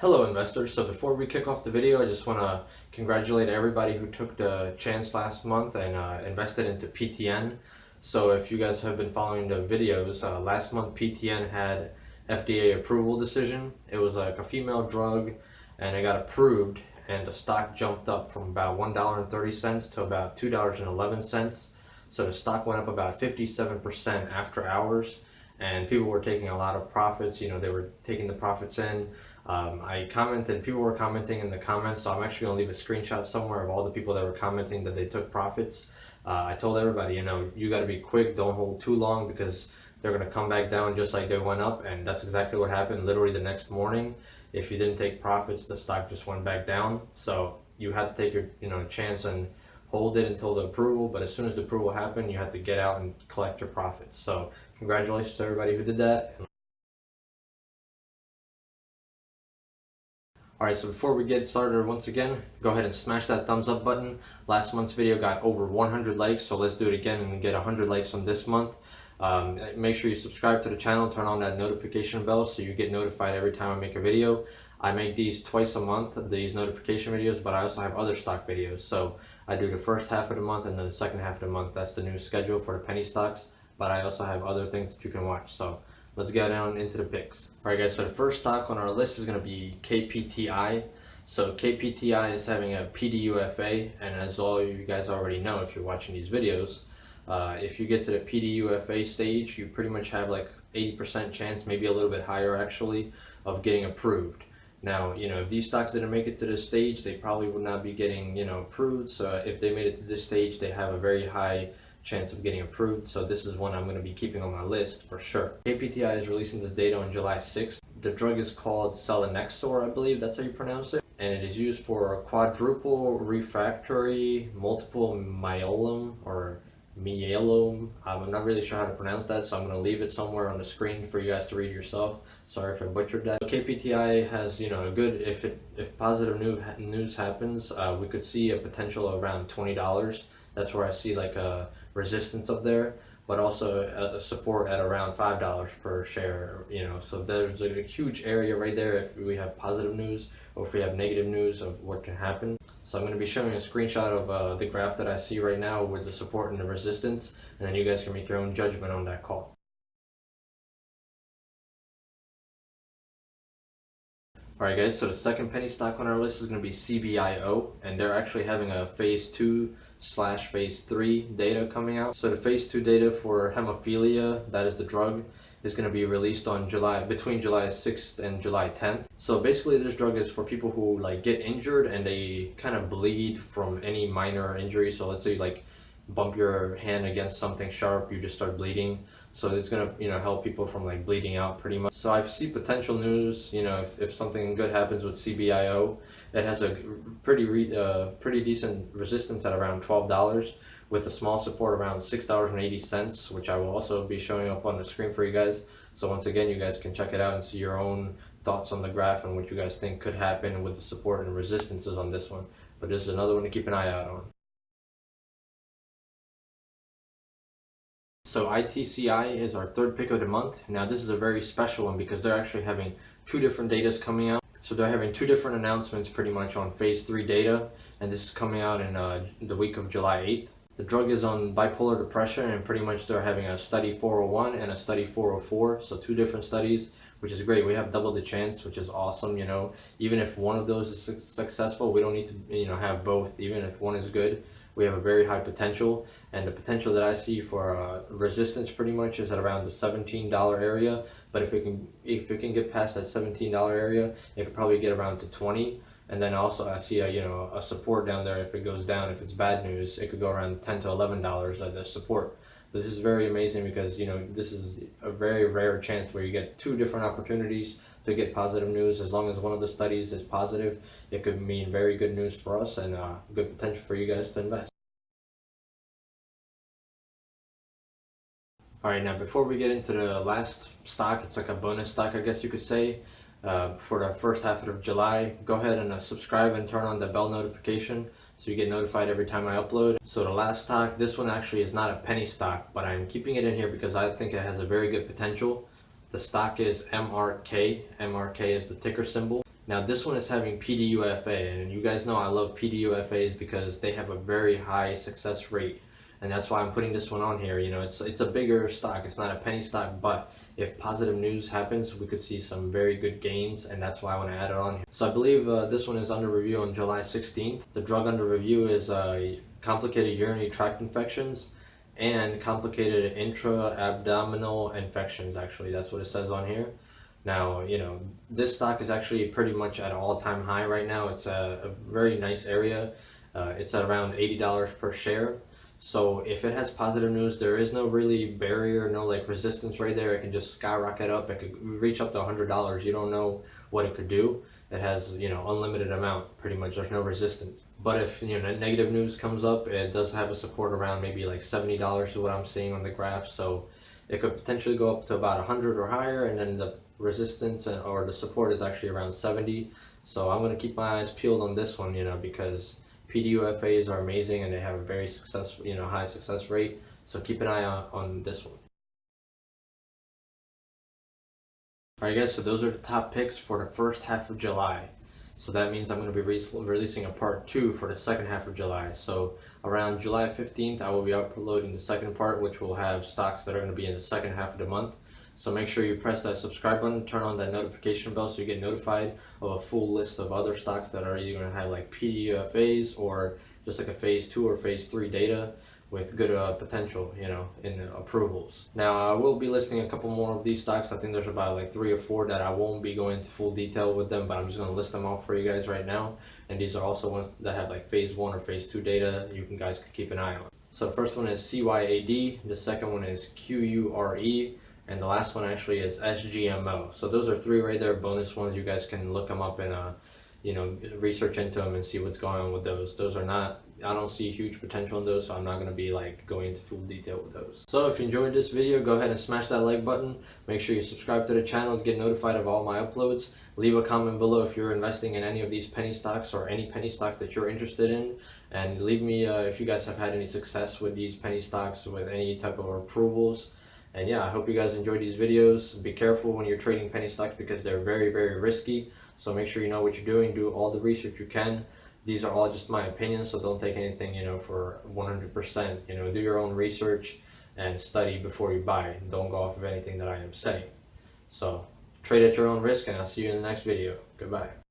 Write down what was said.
Hello investors. So before we kick off the video, I just want to congratulate everybody who took the chance last month and invested into PTN. So if you guys have been following the videos, last month PTN had FDA approval decision. It was like a female drug and it got approved, and the stock jumped up from about $1.30 to about $2.11. So the stock went up about 57% after hours, and people were taking a lot of profits. They were taking the profits in. I commented, people were commenting in the comments, so I'm actually going to leave a screenshot somewhere of all the people that were commenting that they took profits. I told everybody, you got to be quick, don't hold too long, because they're going to come back down just like they went up, and that's exactly what happened. Literally the next morning, if you didn't take profits, the stock just went back down. So you had to take your chance and hold it until the approval, but as soon as the approval happened, you had to get out and collect your profits. So congratulations to everybody who did that. Alright, so before we get started, once again, go ahead and smash that thumbs up button. Last month's video got over 100 likes, so let's do it again and get 100 likes on this month. Make sure you subscribe to the channel, turn on that notification bell so you get notified every time I make a video. I make these twice a month, these notification videos, but I also have other stock videos. So I do the first half of the month and then the second half of the month. That's the new schedule for the penny stocks, but I also have other things that you can watch. So let's get down into the picks. Alright guys, so the first stock on our list is going to be KPTI. So KPTI is having a PDUFA, and as all you guys already know if you're watching these videos, if you get to the PDUFA stage, you pretty much have like 80% chance, maybe a little bit higher actually, of getting approved. Now, if these stocks didn't make it to this stage, they probably would not be getting, approved. So if they made it to this stage, they have a very high chance of getting approved. So this is one I'm going to be keeping on my list for sure. KPTI is releasing this data on July 6th. The drug is called selinexor, I believe that's how you pronounce it. And it is used for quadruple refractory multiple myeloma or myeloma. I'm not really sure how to pronounce that, so I'm going to leave it somewhere on the screen for you guys to read yourself. Sorry if I butchered that. KPTI has, a good, if positive news happens, we could see a potential around $20. That's where I see like a resistance up there, but also a support at around $5 per share. So there's a huge area right there if we have positive news or if we have negative news of what can happen. So I'm going to be showing a screenshot of the graph that I see right now with the support and the resistance, and then you guys can make your own judgment on that call. Alright guys, so the second penny stock on our list is going to be CBIO, and they're actually having a phase 2/phase 3 data coming out. So the phase 2 data for hemophilia, that is the drug, is going to be released on between July 6th and July 10th. So basically this drug is for people who get injured and they kind of bleed from any minor injury. So let's say you bump your hand against something sharp, you just start bleeding. So it's gonna help people from bleeding out pretty much. So I see potential news, if something good happens with CBIO. It has a pretty decent resistance at around $12 with a small support around $6.80, which I will also be showing up on the screen for you guys. So once again, you guys can check it out and see your own thoughts on the graph and what you guys think could happen with the support and resistances on this one. But this is another one to keep an eye out on. So ITCI is our third pick of the month. Now this is a very special one because they're actually having two different datas coming out. So they're having two different announcements pretty much on phase 3 data, and this is coming out in the week of July 8th. The drug is on bipolar depression, and pretty much they're having a study 401 and a study 404, so two different studies, which is great. We have double the chance, which is awesome. Even if one of those is successful, we don't need to have both. Even if one is good, we have a very high potential, and the potential that I see for resistance pretty much is at around the $17 area. But if we can get past that $17 area, it could probably get around to 20. And then also I see a support down there. If it goes down, if it's bad news, it could go around $10 to $11 at the support. But this is very amazing because this is a very rare chance where you get two different opportunities to get positive news. As long as one of the studies is positive, it could mean very good news for us and good potential for you guys to invest. Alright, now before we get into the last stock, it's like a bonus stock I guess you could say, for the first half of July, go ahead and subscribe and turn on the bell notification so you get notified every time I upload. So the last stock, this one actually is not a penny stock, but I'm keeping it in here because I think it has a very good potential. The stock is MRK. MRK is the ticker symbol. Now this one is having PDUFA, and you guys know I love PDUFAs because they have a very high success rate, and that's why I'm putting this one on here. You know, it's a bigger stock, it's not a penny stock, but if positive news happens, we could see some very good gains, and that's why I want to add it on here. So I believe this one is under review on July 16th. The drug under review is complicated urinary tract infections and complicated intra-abdominal infections. Actually, that's what it says on here. Now, you know, this stock is actually pretty much at an all-time high right now. It's a very nice area. It's at around $80 per share. So if it has positive news, there is no really barrier, no like resistance right there. It can just skyrocket up. It could reach up to $100. You don't know what it could do. It has, you know, unlimited amount, pretty much. There's no resistance. But if, you know, negative news comes up, it does have a support around maybe like $70 is what I'm seeing on the graph. So it could potentially go up to about 100 or higher, and then the resistance or the support is actually around 70. So I'm going to keep my eyes peeled on this one, you know, because PDUFAs are amazing and they have a very successful, you know, high success rate. So keep an eye on this one. Alright guys, so those are the top picks for the first half of July. So that means I'm going to be releasing a part 2 for the second half of July. So around July 15th, I will be uploading the second part, which will have stocks that are going to be in the second half of the month. So make sure you press that subscribe button, turn on that notification bell so you get notified of a full list of other stocks that are either going to have like PDUFAs or just like a phase 2 or phase 3 data with good potential, you know, in approvals. Now I will be listing a couple more of these stocks. I think there's about like 3 or 4 that I won't be going into full detail with them, but I'm just going to list them off for you guys right now. And these are also ones that have like phase 1 or phase 2 data you guys can keep an eye on. So the first one is CYAD, the second one is QURE, and the last one actually is sgmo. So those are 3 right there, bonus ones. You guys can look them up and you know, research into them and see what's going on with those. Those are not, I don't see huge potential in those, so I'm not going to be like going into full detail with those. So if you enjoyed this video, go ahead and smash that like button. Make sure you subscribe to the channel to get notified of all my uploads. Leave a comment below if you're investing in any of these penny stocks or any penny stocks that you're interested in, and leave me if you guys have had any success with these penny stocks with any type of approvals. And yeah, I hope you guys enjoyed these videos. Be careful when you're trading penny stocks because they're very, very risky. So make sure you know what you're doing. Do all the research you can. These are all just my opinions, so don't take anything, you know, for 100%. You know, do your own research and study before you buy. Don't go off of anything that I am saying. So trade at your own risk, and I'll see you in the next video. Goodbye.